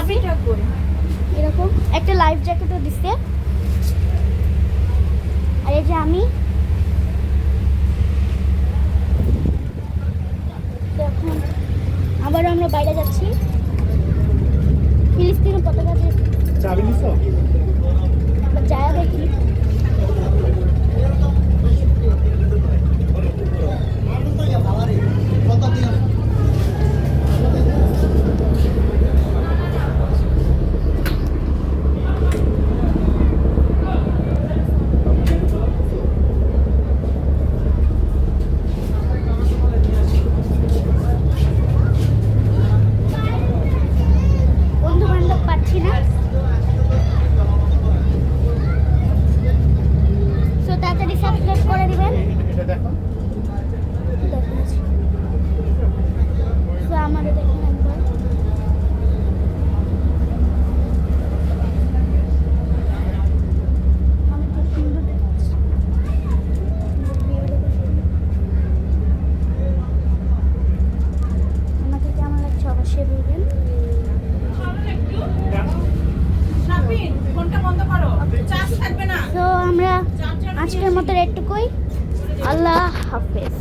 দিচ্ছি এরকম একটা লাইফ জ্যাকেটও দিচ্ছে। আর এই যে আমি এখন আবারও আমরা বাইরে যাচ্ছি ফিলিস্তিনের পতাকা চাবি নিছো? যায় দেখি। বন্ধু বান্ধব পাচ্ছি না, তো তাড়াতাড়ি সাবস্ক্রাইব করে দিবেন। এটা দেখো। তো আমাদের দেখুন একবার আমি খুব সুন্দর দেখাচ্ছি। আমাকে কেমন লাগছে অবশ্যই বলবেন। তো আমরা আজকের মতো এটুকুই। আল্লাহ হাফেজ।